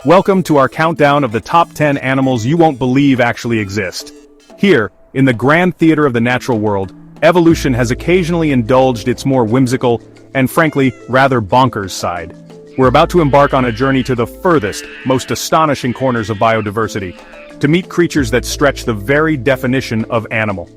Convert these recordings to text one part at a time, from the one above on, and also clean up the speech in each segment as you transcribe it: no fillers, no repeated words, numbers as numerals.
Welcome to our countdown of the top 10 animals you won't believe actually exist. Here, in the grand theater of the natural world, evolution has occasionally indulged its more whimsical, and frankly, rather bonkers side. We're about to embark on a journey to the furthest, most astonishing corners of biodiversity, to meet creatures that stretch the very definition of animal.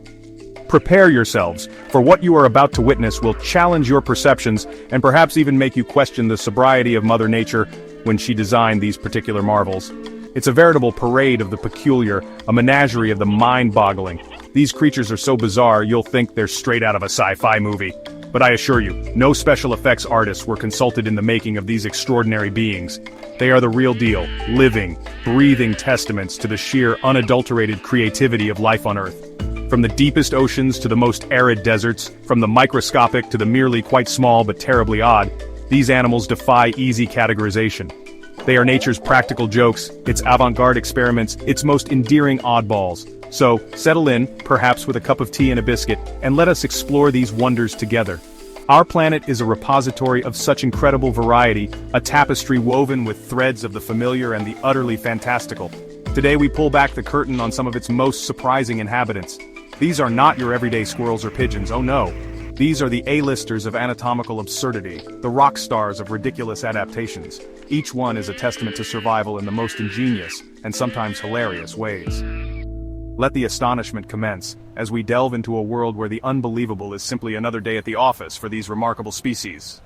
Prepare yourselves, for what you are about to witness will challenge your perceptions and perhaps even make you question the sobriety of Mother Nature when she designed these particular marvels. It's a veritable parade of the peculiar, a menagerie of the mind-boggling. These creatures are so bizarre you'll think they're straight out of a sci-fi movie. But I assure you, no special effects artists were consulted in the making of these extraordinary beings. They are the real deal, living, breathing testaments to the sheer, unadulterated creativity of life on Earth. From the deepest oceans to the most arid deserts, from the microscopic to the merely quite small but terribly odd, these animals defy easy categorization. They are nature's practical jokes, its avant-garde experiments, its most endearing oddballs. So, settle in, perhaps with a cup of tea and a biscuit, and let us explore these wonders together. Our planet is a repository of such incredible variety, a tapestry woven with threads of the familiar and the utterly fantastical. Today we pull back the curtain on some of its most surprising inhabitants. These are not your everyday squirrels or pigeons, oh no. These are the A-listers of anatomical absurdity, the rock stars of ridiculous adaptations. Each one is a testament to survival in the most ingenious, and sometimes hilarious, ways. Let the astonishment commence, as we delve into a world where the unbelievable is simply another day at the office for these remarkable species.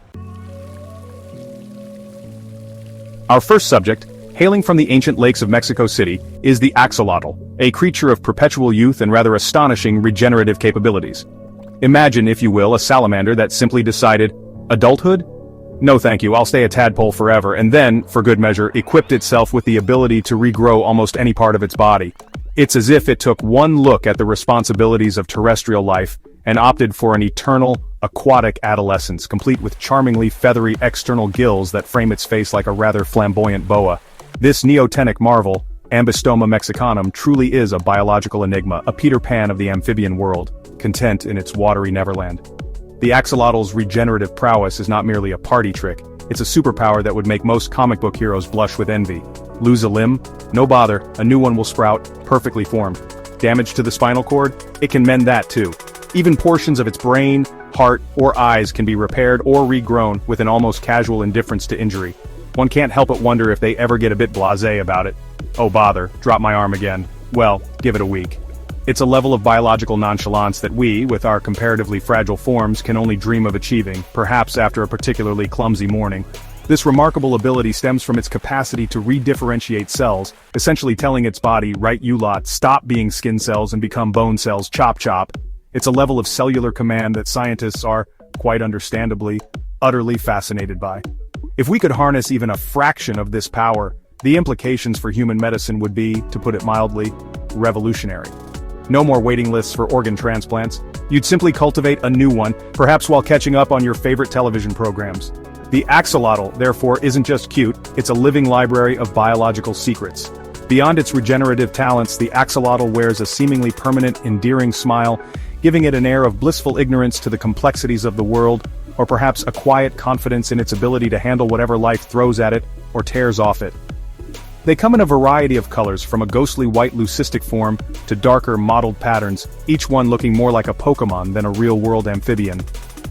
Our first subject, hailing from the ancient lakes of Mexico City, is the axolotl, a creature of perpetual youth and rather astonishing regenerative capabilities. Imagine, if you will, a salamander that simply decided, adulthood? No thank you, I'll stay a tadpole forever, and then, for good measure, equipped itself with the ability to regrow almost any part of its body. It's as if it took one look at the responsibilities of terrestrial life and opted for an eternal, aquatic adolescence, complete with charmingly feathery external gills that frame its face like a rather flamboyant boa. This neotenic marvel, Ambystoma mexicanum, truly is a biological enigma, a Peter Pan of the amphibian world, content in its watery neverland. The axolotl's regenerative prowess is not merely a party trick, it's a superpower that would make most comic book heroes blush with envy. Lose a limb? No bother, a new one will sprout, perfectly formed. Damage to the spinal cord? It can mend that too. Even portions of its brain, heart, or eyes can be repaired or regrown with an almost casual indifference to injury. One can't help but wonder if they ever get a bit blasé about it. Oh bother, drop my arm again. Well, give it a week. It's a level of biological nonchalance that we, with our comparatively fragile forms, can only dream of achieving, perhaps after a particularly clumsy morning. This remarkable ability stems from its capacity to redifferentiate cells, essentially telling its body, right you lot, stop being skin cells and become bone cells, chop chop. It's a level of cellular command that scientists are, quite understandably, utterly fascinated by. If we could harness even a fraction of this power, the implications for human medicine would be, to put it mildly, revolutionary. No more waiting lists for organ transplants. You'd simply cultivate a new one, perhaps while catching up on your favorite television programs. The axolotl, therefore, isn't just cute, it's a living library of biological secrets. Beyond its regenerative talents, the axolotl wears a seemingly permanent, endearing smile, giving it an air of blissful ignorance to the complexities of the world, or perhaps a quiet confidence in its ability to handle whatever life throws at it, or tears off it. They come in a variety of colors, from a ghostly white leucistic form to darker mottled patterns, each one looking more like a Pokémon than a real-world amphibian.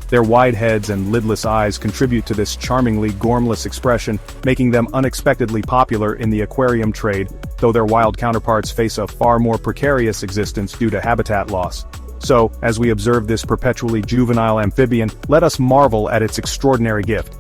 Their wide heads and lidless eyes contribute to this charmingly gormless expression, making them unexpectedly popular in the aquarium trade, though their wild counterparts face a far more precarious existence due to habitat loss. So, as we observe this perpetually juvenile amphibian, let us marvel at its extraordinary gift.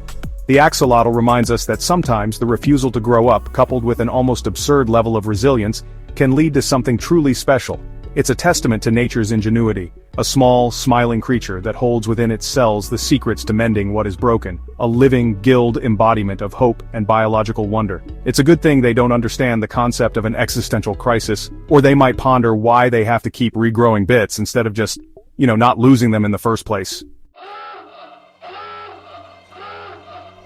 The axolotl reminds us that sometimes the refusal to grow up, coupled with an almost absurd level of resilience, can lead to something truly special. It's a testament to nature's ingenuity, a small, smiling creature that holds within its cells the secrets to mending what is broken, a living, gilled embodiment of hope and biological wonder. It's a good thing they don't understand the concept of an existential crisis, or they might ponder why they have to keep regrowing bits instead of just, not losing them in the first place.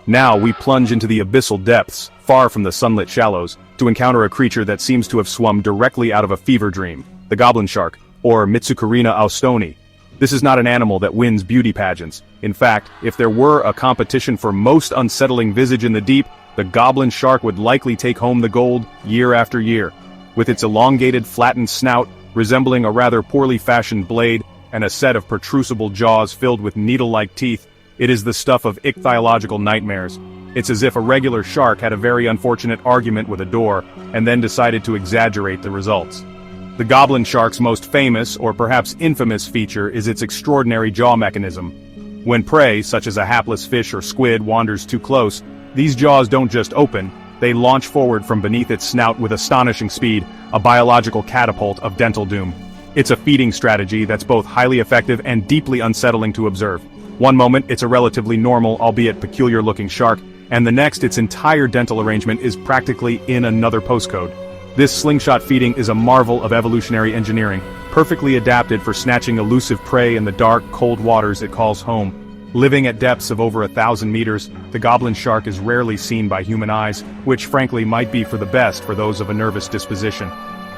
Now we plunge into the abyssal depths, far from the sunlit shallows, to encounter a creature that seems to have swum directly out of a fever dream, the goblin shark, or Mitsukarina austoni. This is not an animal that wins beauty pageants. In fact, if there were a competition for most unsettling visage in the deep, the goblin shark would likely take home the gold year after year. With its elongated, flattened snout, resembling a rather poorly fashioned blade, and a set of protrusible jaws filled with needle-like teeth, it is the stuff of ichthyological nightmares. It's as if a regular shark had a very unfortunate argument with a door, and then decided to exaggerate the results. The goblin shark's most famous, or perhaps infamous feature is its extraordinary jaw mechanism. When prey, such as a hapless fish or squid, wanders too close, these jaws don't just open, they launch forward from beneath its snout with astonishing speed, a biological catapult of dental doom. It's a feeding strategy that's both highly effective and deeply unsettling to observe. One moment it's a relatively normal, albeit peculiar-looking shark, and the next its entire dental arrangement is practically in another postcode. This slingshot feeding is a marvel of evolutionary engineering, perfectly adapted for snatching elusive prey in the dark, cold waters it calls home. Living at depths of over 1,000 meters, the goblin shark is rarely seen by human eyes, which frankly might be for the best for those of a nervous disposition.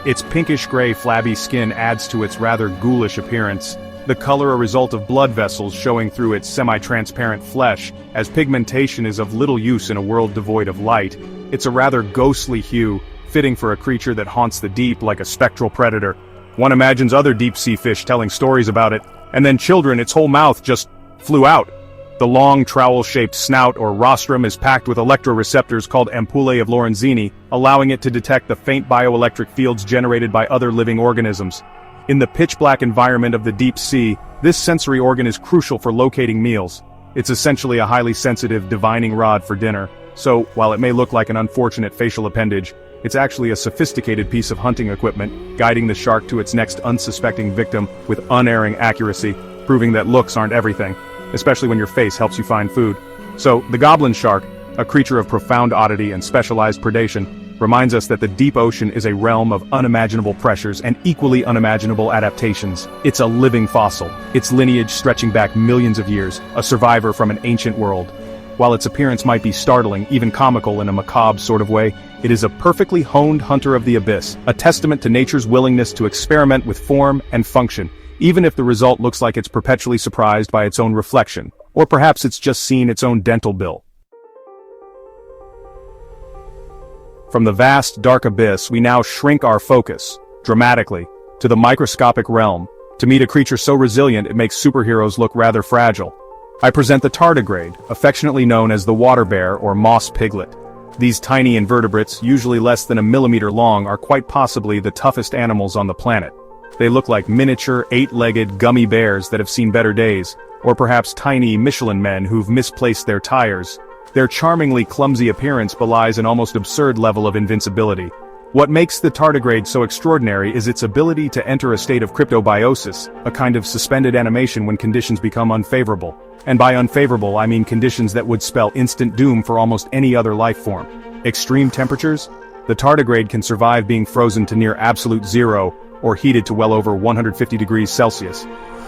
Its pinkish-gray flabby skin adds to its rather ghoulish appearance, the color a result of blood vessels showing through its semi-transparent flesh, as pigmentation is of little use in a world devoid of light. It's a rather ghostly hue, fitting for a creature that haunts the deep like a spectral predator. One imagines other deep-sea fish telling stories about it, and then children, its whole mouth just flew out. The long, trowel-shaped snout or rostrum is packed with electroreceptors called ampullae of Lorenzini, allowing it to detect the faint bioelectric fields generated by other living organisms. In the pitch-black environment of the deep sea, this sensory organ is crucial for locating meals. It's essentially a highly sensitive divining rod for dinner, so, while it may look like an unfortunate facial appendage, it's actually a sophisticated piece of hunting equipment, guiding the shark to its next unsuspecting victim with unerring accuracy, proving that looks aren't everything, especially when your face helps you find food. So, the goblin shark, a creature of profound oddity and specialized predation, reminds us that the deep ocean is a realm of unimaginable pressures and equally unimaginable adaptations. It's a living fossil, its lineage stretching back millions of years, a survivor from an ancient world. While its appearance might be startling, even comical in a macabre sort of way, it is a perfectly honed hunter of the abyss, a testament to nature's willingness to experiment with form and function, even if the result looks like it's perpetually surprised by its own reflection, or perhaps it's just seen its own dental bill. From the vast, dark abyss, we now shrink our focus, dramatically, to the microscopic realm, to meet a creature so resilient it makes superheroes look rather fragile. I present the tardigrade, affectionately known as the water bear or moss piglet. These tiny invertebrates, usually less than a millimeter long, are quite possibly the toughest animals on the planet. They look like miniature, eight-legged gummy bears that have seen better days, or perhaps tiny Michelin men who've misplaced their tires. Their charmingly clumsy appearance belies an almost absurd level of invincibility. What makes the tardigrade so extraordinary is its ability to enter a state of cryptobiosis, a kind of suspended animation when conditions become unfavorable. And by unfavorable I mean conditions that would spell instant doom for almost any other life form. Extreme temperatures? The tardigrade can survive being frozen to near absolute zero, or heated to well over 150 degrees Celsius.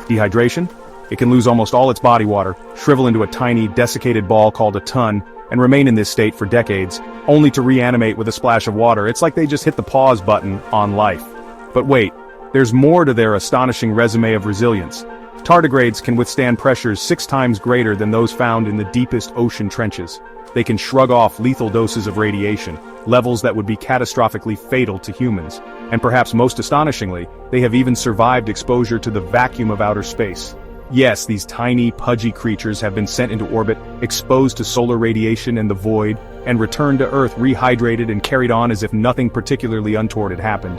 Dehydration? It can lose almost all its body water, shrivel into a tiny, desiccated ball called a ton, and remain in this state for decades, only to reanimate with a splash of water. It's like they just hit the pause button on life. But wait, there's more to their astonishing resume of resilience. Tardigrades can withstand pressures 6 times greater than those found in the deepest ocean trenches. They can shrug off lethal doses of radiation, levels that would be catastrophically fatal to humans. And perhaps most astonishingly, they have even survived exposure to the vacuum of outer space. Yes, these tiny, pudgy creatures have been sent into orbit, exposed to solar radiation and the void, and returned to Earth rehydrated and carried on as if nothing particularly untoward had happened.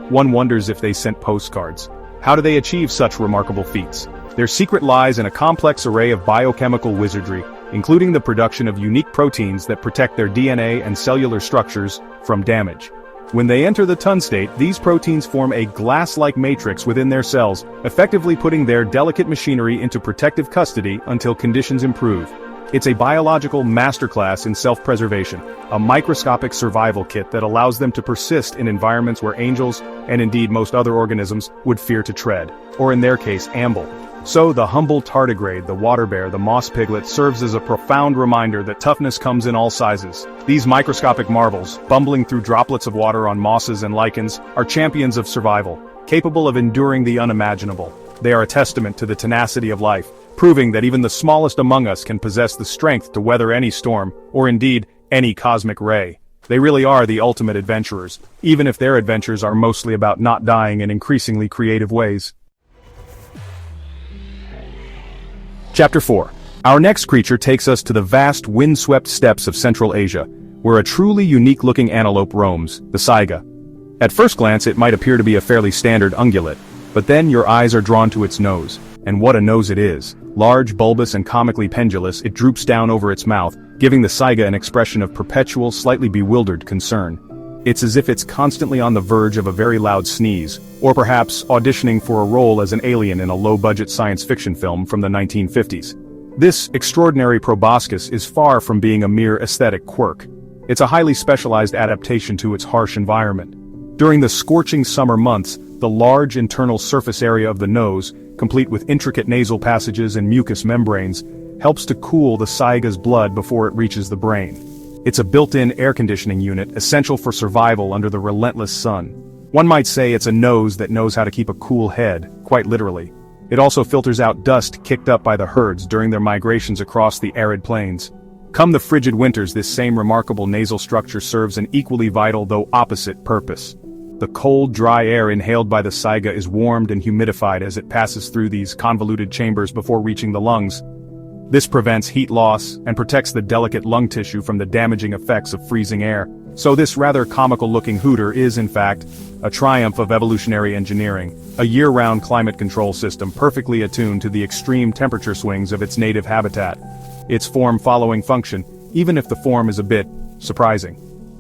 One wonders if they sent postcards. How do they achieve such remarkable feats? Their secret lies in a complex array of biochemical wizardry, including the production of unique proteins that protect their DNA and cellular structures from damage. When they enter the ton state, these proteins form a glass-like matrix within their cells, effectively putting their delicate machinery into protective custody until conditions improve. It's a biological masterclass in self-preservation, a microscopic survival kit that allows them to persist in environments where angels, and indeed most other organisms, would fear to tread, or in their case, amble. So the humble tardigrade, the water bear, the moss piglet serves as a profound reminder that toughness comes in all sizes. These microscopic marvels, bumbling through droplets of water on mosses and lichens, are champions of survival, capable of enduring the unimaginable. They are a testament to the tenacity of life, proving that even the smallest among us can possess the strength to weather any storm, or indeed, any cosmic ray. They really are the ultimate adventurers, even if their adventures are mostly about not dying in increasingly creative ways. Chapter 4. Our next creature takes us to the vast windswept steppes of Central Asia, where a truly unique-looking antelope roams, the saiga. At first glance it might appear to be a fairly standard ungulate, but then your eyes are drawn to its nose, and what a nose it is. Large, bulbous and comically pendulous, it droops down over its mouth, giving the saiga an expression of perpetual, slightly bewildered concern. It's as if it's constantly on the verge of a very loud sneeze, or perhaps auditioning for a role as an alien in a low-budget science fiction film from the 1950s. This extraordinary proboscis is far from being a mere aesthetic quirk. It's a highly specialized adaptation to its harsh environment. During the scorching summer months, the large internal surface area of the nose, complete with intricate nasal passages and mucous membranes, helps to cool the saiga's blood before it reaches the brain. It's a built-in air conditioning unit, essential for survival under the relentless sun. One might say it's a nose that knows how to keep a cool head, quite literally. It also filters out dust kicked up by the herds during their migrations across the arid plains. Come the frigid winters, this same remarkable nasal structure serves an equally vital though opposite purpose. The cold, dry air inhaled by the saiga is warmed and humidified as it passes through these convoluted chambers before reaching the lungs. This prevents heat loss and protects the delicate lung tissue from the damaging effects of freezing air. So this rather comical-looking hooter is, in fact, a triumph of evolutionary engineering, a year-round climate control system perfectly attuned to the extreme temperature swings of its native habitat. Its form-following function, even if the form is a bit surprising.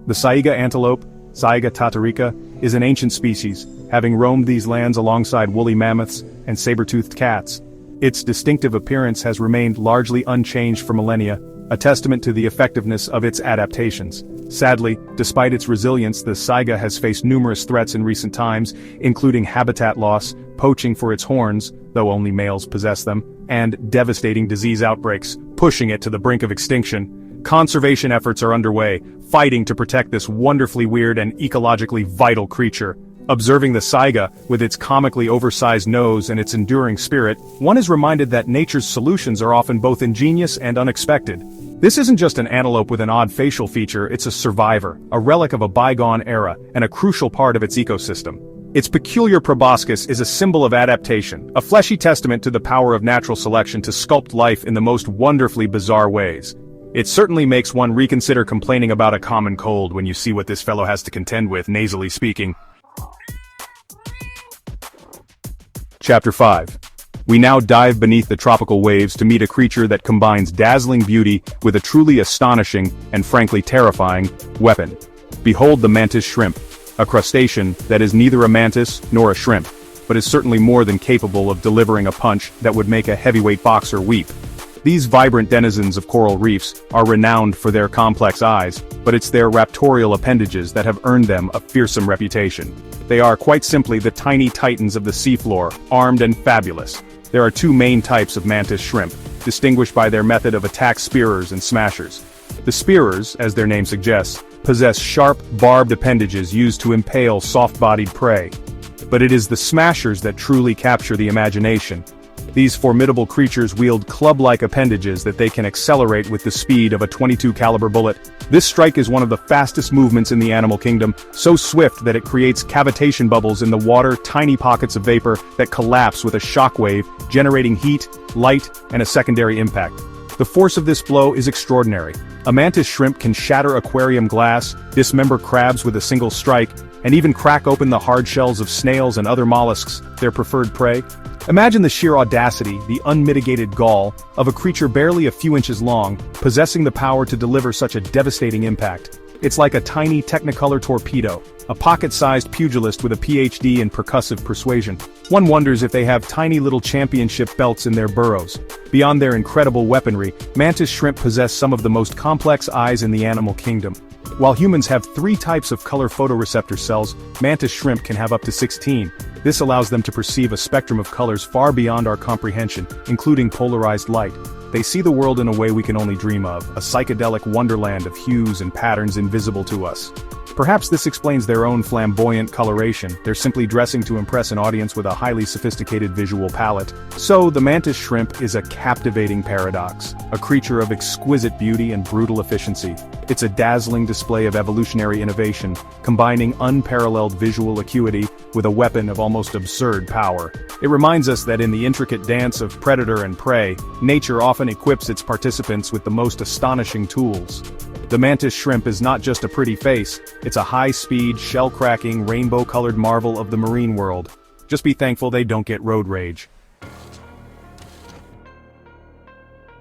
The saiga antelope, Saiga tatarika, is an ancient species, having roamed these lands alongside woolly mammoths and saber-toothed cats. Its distinctive appearance has remained largely unchanged for millennia, a testament to the effectiveness of its adaptations. Sadly, despite its resilience, the saiga has faced numerous threats in recent times, including habitat loss, poaching for its horns, though only males possess them, and devastating disease outbreaks, pushing it to the brink of extinction. Conservation efforts are underway, fighting to protect this wonderfully weird and ecologically vital creature. Observing the saiga, with its comically oversized nose and its enduring spirit, one is reminded that nature's solutions are often both ingenious and unexpected. This isn't just an antelope with an odd facial feature, it's a survivor, a relic of a bygone era, and a crucial part of its ecosystem. Its peculiar proboscis is a symbol of adaptation, a fleshy testament to the power of natural selection to sculpt life in the most wonderfully bizarre ways. It certainly makes one reconsider complaining about a common cold when you see what this fellow has to contend with, nasally speaking. Chapter 5. We now dive beneath the tropical waves to meet a creature that combines dazzling beauty with a truly astonishing, and frankly terrifying, weapon. Behold the mantis shrimp, a crustacean that is neither a mantis nor a shrimp, but is certainly more than capable of delivering a punch that would make a heavyweight boxer weep. These vibrant denizens of coral reefs are renowned for their complex eyes, but it's their raptorial appendages that have earned them a fearsome reputation. They are quite simply the tiny titans of the seafloor, armed and fabulous. There are two main types of mantis shrimp, distinguished by their method of attack: spearers and smashers. The spearers, as their name suggests, possess sharp, barbed appendages used to impale soft-bodied prey. But it is the smashers that truly capture the imagination. These formidable creatures wield club-like appendages that they can accelerate with the speed of a .22 caliber bullet. This strike is one of the fastest movements in the animal kingdom, so swift that it creates cavitation bubbles in the water, tiny pockets of vapor that collapse with a shockwave, generating heat, light, and a secondary impact. The force of this blow is extraordinary. A mantis shrimp can shatter aquarium glass, dismember crabs with a single strike, and even crack open the hard shells of snails and other mollusks, their preferred prey. Imagine the sheer audacity, the unmitigated gall, of a creature barely a few inches long, possessing the power to deliver such a devastating impact. It's like a tiny Technicolor torpedo, a pocket-sized pugilist with a PhD in percussive persuasion. One wonders if they have tiny little championship belts in their burrows. Beyond their incredible weaponry, mantis shrimp possess some of the most complex eyes in the animal kingdom. While humans have 3 types of color photoreceptor cells, mantis shrimp can have up to 16. This allows them to perceive a spectrum of colors far beyond our comprehension, including polarized light. They see the world in a way we can only dream of, a psychedelic wonderland of hues and patterns invisible to us. Perhaps this explains their own flamboyant coloration. They're simply dressing to impress an audience with a highly sophisticated visual palette. So, the mantis shrimp is a captivating paradox, a creature of exquisite beauty and brutal efficiency. It's a dazzling display of evolutionary innovation, combining unparalleled visual acuity with a weapon of almost absurd power. It reminds us that in the intricate dance of predator and prey, nature often equips its participants with the most astonishing tools. The mantis shrimp is not just a pretty face, it's a high-speed, shell-cracking, rainbow-colored marvel of the marine world. Just be thankful they don't get road rage.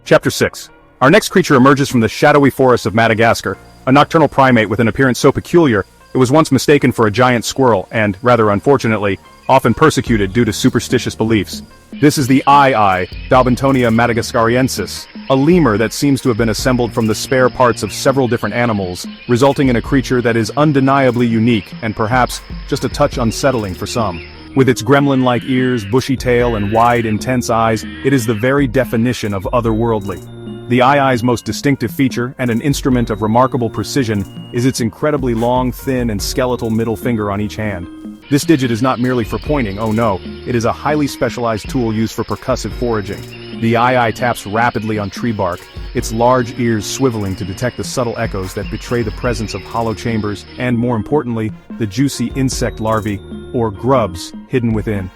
Chapter 6. Our next creature emerges from the shadowy forests of Madagascar, a nocturnal primate with an appearance so peculiar, it was once mistaken for a giant squirrel and, rather unfortunately, often persecuted due to superstitious beliefs. This is the eye, Daubentonia madagascariensis, a lemur that seems to have been assembled from the spare parts of several different animals, resulting in a creature that is undeniably unique and perhaps just a touch unsettling for some. With its gremlin-like ears, bushy tail, and wide, intense eyes, it is the very definition of otherworldly. The eye's most distinctive feature, and an instrument of remarkable precision, is its incredibly long, thin, and skeletal middle finger on each hand. This digit is not merely for pointing, oh no, it is a highly specialized tool used for percussive foraging. The eye taps rapidly on tree bark, its large ears swiveling to detect the subtle echoes that betray the presence of hollow chambers and, more importantly, the juicy insect larvae, or grubs, hidden within.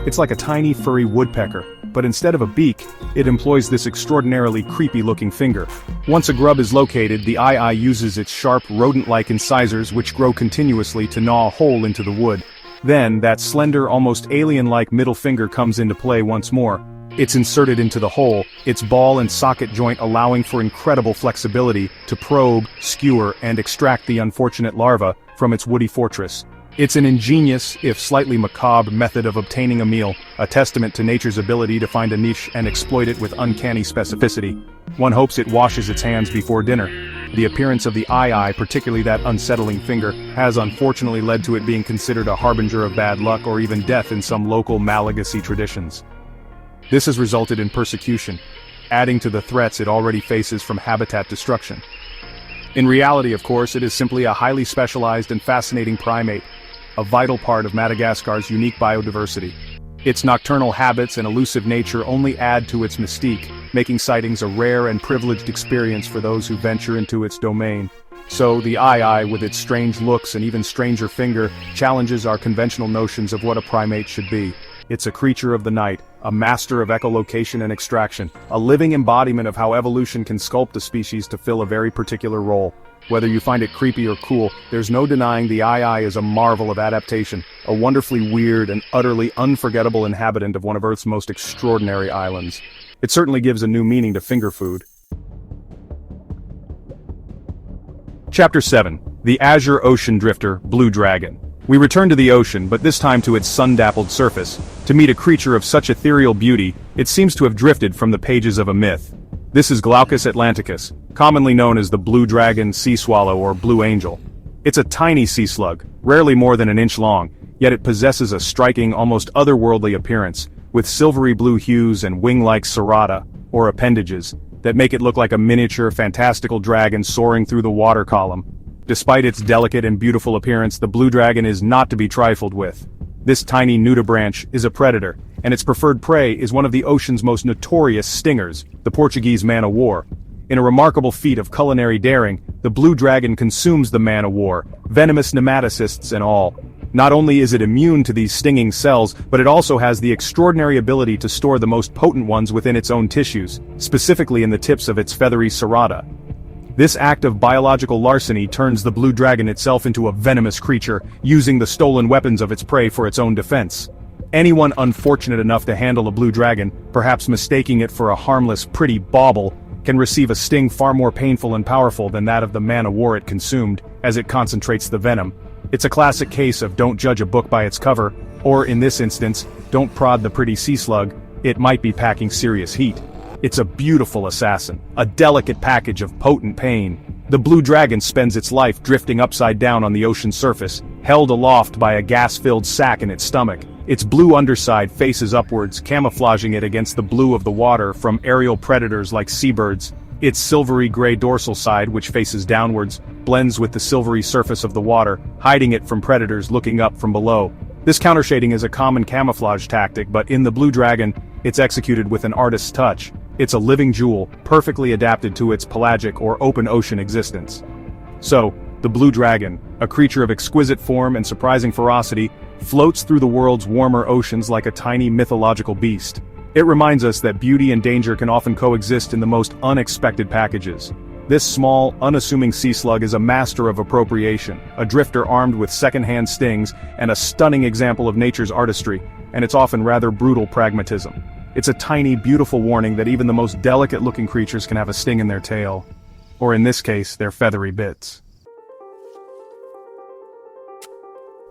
It's like a tiny furry woodpecker, but instead of a beak, it employs this extraordinarily creepy-looking finger. Once a grub is located, the eye uses its sharp, rodent-like incisors which grow continuously to gnaw a hole into the wood. Then, that slender, almost alien-like middle finger comes into play once more. It's inserted into the hole, its ball and socket joint allowing for incredible flexibility to probe, skewer, and extract the unfortunate larva from its woody fortress. It's an ingenious, if slightly macabre, method of obtaining a meal, a testament to nature's ability to find a niche and exploit it with uncanny specificity. One hopes it washes its hands before dinner. The appearance of the eye, particularly that unsettling finger, has unfortunately led to it being considered a harbinger of bad luck or even death in some local Malagasy traditions. This has resulted in persecution, adding to the threats it already faces from habitat destruction. In reality, of course, it is simply a highly specialized and fascinating primate, a vital part of Madagascar's unique biodiversity. Its nocturnal habits and elusive nature only add to its mystique, making sightings a rare and privileged experience for those who venture into its domain. So, the eye, with its strange looks and even stranger finger, challenges our conventional notions of what a primate should be. It's a creature of the night, a master of echolocation and extraction, a living embodiment of how evolution can sculpt a species to fill a very particular role. Whether you find it creepy or cool, there's no denying the eye is a marvel of adaptation, a wonderfully weird and utterly unforgettable inhabitant of one of Earth's most extraordinary islands. It certainly gives a new meaning to finger food. Chapter 7. The Azure Ocean Drifter, Blue Dragon. We return to the ocean, but this time to its sun-dappled surface. To meet a creature of such ethereal beauty, it seems to have drifted from the pages of a myth. This is Glaucus atlanticus, commonly known as the blue dragon, sea swallow, or blue angel. It's a tiny sea slug, rarely more than an inch long, yet it possesses a striking, almost otherworldly appearance, with silvery blue hues and wing-like serrata, or appendages, that make it look like a miniature, fantastical dragon soaring through the water column. Despite its delicate and beautiful appearance, the blue dragon is not to be trifled with. This tiny nudibranch is a predator, and its preferred prey is one of the ocean's most notorious stingers, the Portuguese man-o'-war. In a remarkable feat of culinary daring, the blue dragon consumes the man-o'-war, venomous nematocysts and all. Not only is it immune to these stinging cells, but it also has the extraordinary ability to store the most potent ones within its own tissues, specifically in the tips of its feathery serrata. This act of biological larceny turns the blue dragon itself into a venomous creature, using the stolen weapons of its prey for its own defense. Anyone unfortunate enough to handle a blue dragon, perhaps mistaking it for a harmless, pretty bauble, can receive a sting far more painful and powerful than that of the man-o'-war it consumed, as it concentrates the venom. It's a classic case of don't judge a book by its cover, or in this instance, don't prod the pretty sea slug, it might be packing serious heat. It's a beautiful assassin, a delicate package of potent pain. The blue dragon spends its life drifting upside down on the ocean surface, held aloft by a gas-filled sac in its stomach. Its blue underside faces upwards, camouflaging it against the blue of the water from aerial predators like seabirds. Its silvery gray dorsal side, which faces downwards, blends with the silvery surface of the water, hiding it from predators looking up from below. This countershading is a common camouflage tactic, but in the blue dragon, it's executed with an artist's touch. It's a living jewel, perfectly adapted to its pelagic or open ocean existence. So, the blue dragon, a creature of exquisite form and surprising ferocity, floats through the world's warmer oceans like a tiny mythological beast. It reminds us that beauty and danger can often coexist in the most unexpected packages. This small, unassuming sea slug is a master of appropriation, a drifter armed with second-hand stings, and a stunning example of nature's artistry, and its often rather brutal pragmatism. It's a tiny, beautiful warning that even the most delicate-looking creatures can have a sting in their tail. Or in this case, their feathery bits.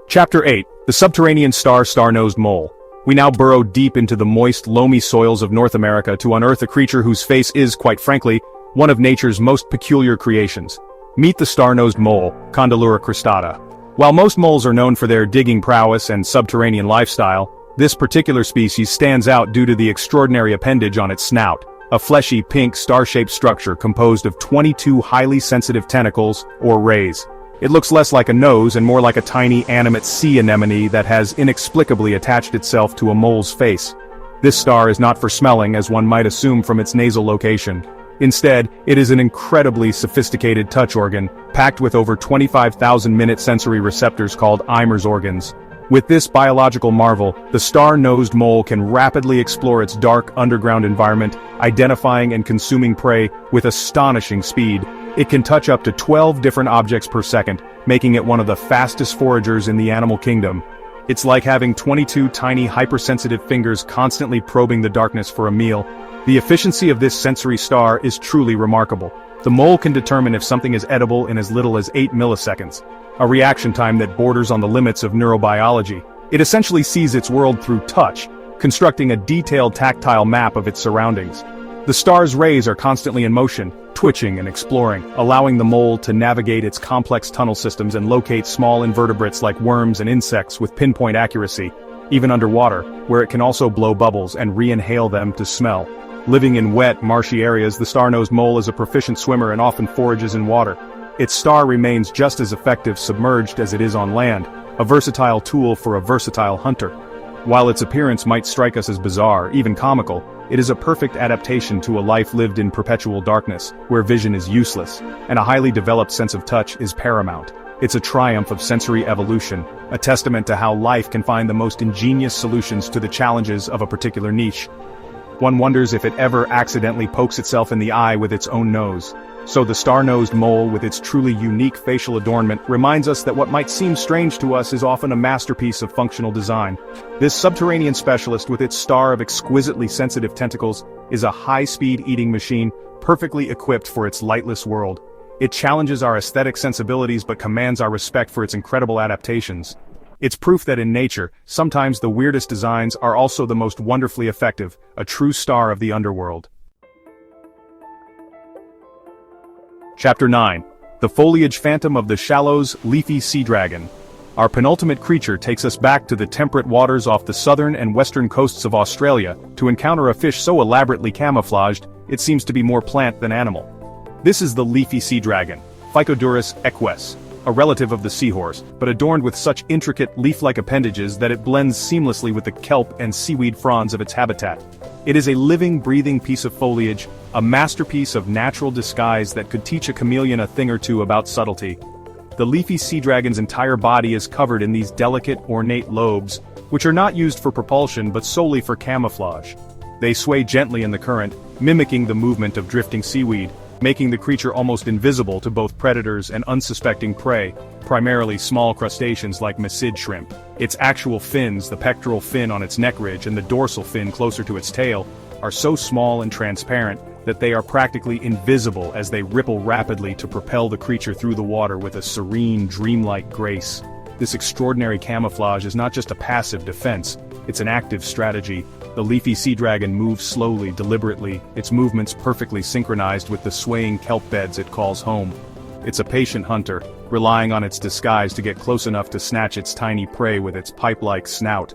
Chapter 8. The Subterranean Star-Nosed Mole. We now burrow deep into the moist, loamy soils of North America to unearth a creature whose face is, quite frankly, one of nature's most peculiar creations. Meet the star-nosed mole, Condylura cristata. While most moles are known for their digging prowess and subterranean lifestyle, this particular species stands out due to the extraordinary appendage on its snout, a fleshy pink star-shaped structure composed of 22 highly sensitive tentacles, or rays. It looks less like a nose and more like a tiny animate sea anemone that has inexplicably attached itself to a mole's face. This star is not for smelling, as one might assume from its nasal location. Instead, it is an incredibly sophisticated touch organ, packed with over 25,000 minute sensory receptors called Eimer's organs. With this biological marvel, the star-nosed mole can rapidly explore its dark underground environment, identifying and consuming prey with astonishing speed. It can touch up to 12 different objects per second, making it one of the fastest foragers in the animal kingdom. It's like having 22 tiny hypersensitive fingers constantly probing the darkness for a meal. The efficiency of this sensory star is truly remarkable. The mole can determine if something is edible in as little as 8 milliseconds, a reaction time that borders on the limits of neurobiology. It essentially sees its world through touch, constructing a detailed tactile map of its surroundings. The star's rays are constantly in motion, twitching and exploring, allowing the mole to navigate its complex tunnel systems and locate small invertebrates like worms and insects with pinpoint accuracy, even underwater, where it can also blow bubbles and re-inhale them to smell. Living in wet, marshy areas, the star-nosed mole is a proficient swimmer and often forages in water. Its star remains just as effective submerged as it is on land, a versatile tool for a versatile hunter. While its appearance might strike us as bizarre, even comical, it is a perfect adaptation to a life lived in perpetual darkness, where vision is useless, and a highly developed sense of touch is paramount. It's a triumph of sensory evolution, a testament to how life can find the most ingenious solutions to the challenges of a particular niche. One wonders if it ever accidentally pokes itself in the eye with its own nose. So the star-nosed mole, with its truly unique facial adornment, reminds us that what might seem strange to us is often a masterpiece of functional design. This subterranean specialist, with its star of exquisitely sensitive tentacles, is a high-speed eating machine, perfectly equipped for its lightless world. It challenges our aesthetic sensibilities but commands our respect for its incredible adaptations. It's proof that in nature, sometimes the weirdest designs are also the most wonderfully effective, a true star of the underworld. Chapter 9. The Foliage Phantom of the Shallows Leafy Sea Dragon. Our penultimate creature takes us back to the temperate waters off the southern and western coasts of Australia to encounter a fish so elaborately camouflaged, it seems to be more plant than animal. This is the leafy sea dragon, Phycodurus equus, a relative of the seahorse, but adorned with such intricate leaf-like appendages that it blends seamlessly with the kelp and seaweed fronds of its habitat. It is a living, breathing piece of foliage, a masterpiece of natural disguise that could teach a chameleon a thing or two about subtlety. The leafy sea dragon's entire body is covered in these delicate, ornate lobes, which are not used for propulsion but solely for camouflage. They sway gently in the current, mimicking the movement of drifting seaweed, making the creature almost invisible to both predators and unsuspecting prey, primarily small crustaceans like mysid shrimp. Its actual fins, the pectoral fin on its neck ridge and the dorsal fin closer to its tail, are so small and transparent that they are practically invisible as they ripple rapidly to propel the creature through the water with a serene, dreamlike grace. This extraordinary camouflage is not just a passive defense, it's an active strategy. The leafy sea dragon moves slowly, deliberately, its movements perfectly synchronized with the swaying kelp beds it calls home. It's a patient hunter, relying on its disguise to get close enough to snatch its tiny prey with its pipe-like snout.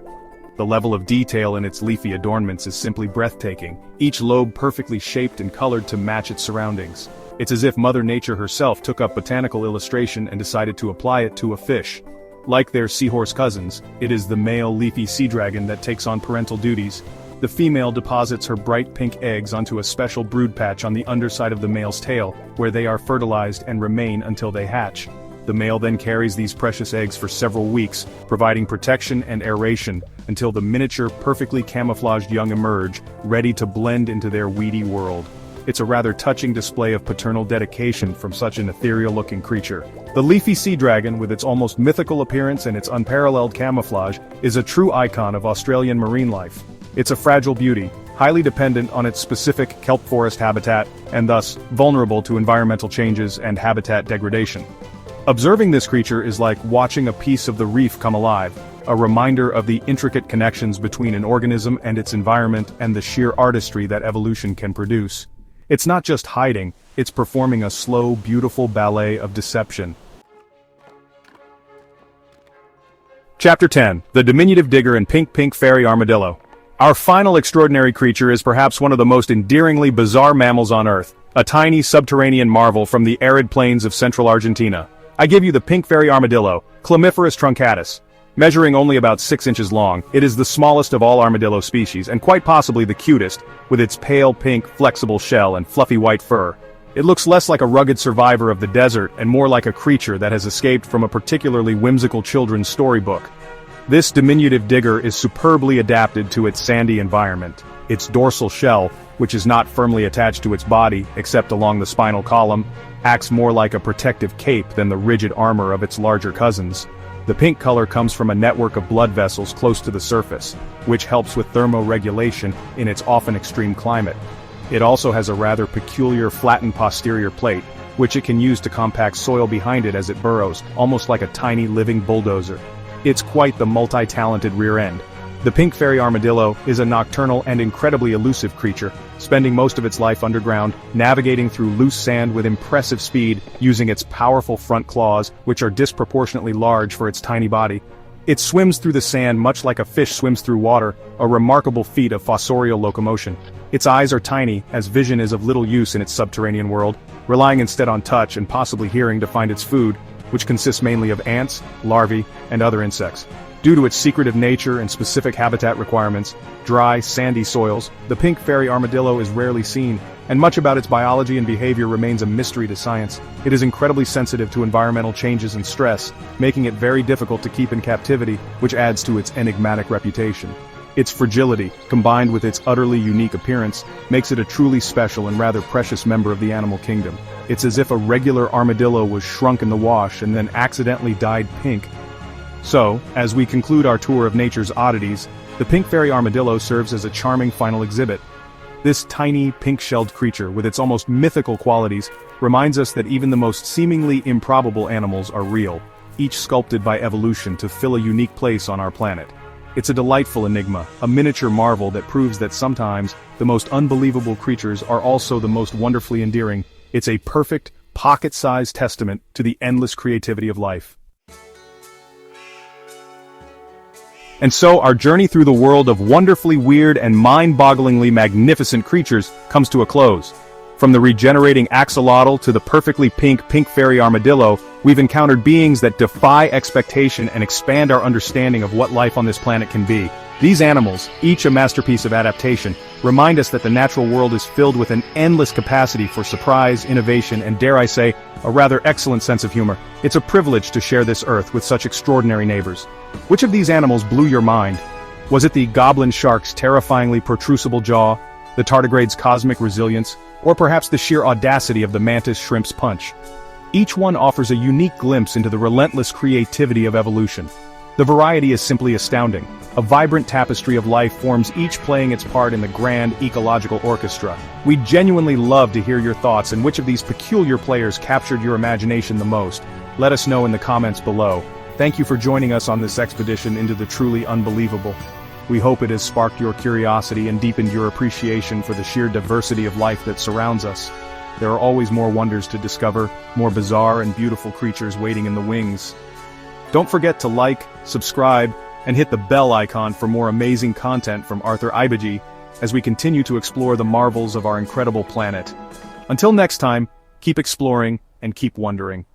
The level of detail in its leafy adornments is simply breathtaking, each lobe perfectly shaped and colored to match its surroundings. It's as if Mother Nature herself took up botanical illustration and decided to apply it to a fish. Like their seahorse cousins, it is the male leafy sea dragon that takes on parental duties. The female deposits her bright pink eggs onto a special brood patch on the underside of the male's tail, where they are fertilized and remain until they hatch. The male then carries these precious eggs for several weeks, providing protection and aeration, until the miniature, perfectly camouflaged young emerge, ready to blend into their weedy world. It's a rather touching display of paternal dedication from such an ethereal-looking creature. The leafy sea dragon, with its almost mythical appearance and its unparalleled camouflage, is a true icon of Australian marine life. It's a fragile beauty, highly dependent on its specific kelp forest habitat, and thus, vulnerable to environmental changes and habitat degradation. Observing this creature is like watching a piece of the reef come alive, a reminder of the intricate connections between an organism and its environment and the sheer artistry that evolution can produce. It's not just hiding, it's performing a slow, beautiful ballet of deception. Chapter 10, The Diminutive Digger and Pink Fairy Armadillo. Our final extraordinary creature is perhaps one of the most endearingly bizarre mammals on Earth, a tiny subterranean marvel from the arid plains of central Argentina. I give you the pink fairy armadillo, Chlamyphorus truncatus. Measuring only about 6 inches long, it is the smallest of all armadillo species and quite possibly the cutest, with its pale pink, flexible shell and fluffy white fur. It looks less like a rugged survivor of the desert and more like a creature that has escaped from a particularly whimsical children's storybook. This diminutive digger is superbly adapted to its sandy environment. Its dorsal shell, which is not firmly attached to its body except along the spinal column, acts more like a protective cape than the rigid armor of its larger cousins. The pink color comes from a network of blood vessels close to the surface, which helps with thermoregulation in its often extreme climate. It also has a rather peculiar flattened posterior plate, which it can use to compact soil behind it as it burrows, almost like a tiny living bulldozer. It's quite the multi-talented rear end. The pink fairy armadillo is a nocturnal and incredibly elusive creature, spending most of its life underground, navigating through loose sand with impressive speed, using its powerful front claws, which are disproportionately large for its tiny body. It swims through the sand much like a fish swims through water, a remarkable feat of fossorial locomotion. Its eyes are tiny, as vision is of little use in its subterranean world, relying instead on touch and possibly hearing to find its food, which consists mainly of ants, larvae, and other insects. Due to its secretive nature and specific habitat requirements, dry, sandy soils, the pink fairy armadillo is rarely seen, and much about its biology and behavior remains a mystery to science. It is incredibly sensitive to environmental changes and stress, making it very difficult to keep in captivity, which adds to its enigmatic reputation. Its fragility, combined with its utterly unique appearance, makes it a truly special and rather precious member of the animal kingdom. It's as if a regular armadillo was shrunk in the wash and then accidentally dyed pink. So, as we conclude our tour of nature's oddities, the pink fairy armadillo serves as a charming final exhibit. This tiny, pink-shelled creature, with its almost mythical qualities, reminds us that even the most seemingly improbable animals are real, each sculpted by evolution to fill a unique place on our planet. It's a delightful enigma, a miniature marvel that proves that sometimes the most unbelievable creatures are also the most wonderfully endearing. It's a perfect, pocket-sized testament to the endless creativity of life. And so our journey through the world of wonderfully weird and mind-bogglingly magnificent creatures comes to a close. From the regenerating axolotl to the perfectly pink fairy armadillo, we've encountered beings that defy expectation and expand our understanding of what life on this planet can be. These animals, each a masterpiece of adaptation, remind us that the natural world is filled with an endless capacity for surprise, innovation, and dare I say, a rather excellent sense of humor. It's a privilege to share this earth with such extraordinary neighbors. Which of these animals blew your mind? Was it the goblin shark's terrifyingly protrusible jaw, the tardigrade's cosmic resilience, or perhaps the sheer audacity of the mantis shrimp's punch? Each one offers a unique glimpse into the relentless creativity of evolution. The variety is simply astounding. A vibrant tapestry of life forms, each playing its part in the grand ecological orchestra. We'd genuinely love to hear your thoughts and which of these peculiar players captured your imagination the most. Let us know in the comments below. Thank you for joining us on this expedition into the truly unbelievable. We hope it has sparked your curiosity and deepened your appreciation for the sheer diversity of life that surrounds us. There are always more wonders to discover, more bizarre and beautiful creatures waiting in the wings. Don't forget to like, subscribe, and hit the bell icon for more amazing content from Arthur Ibaji as we continue to explore the marvels of our incredible planet. Until next time, Keep exploring, and keep wondering.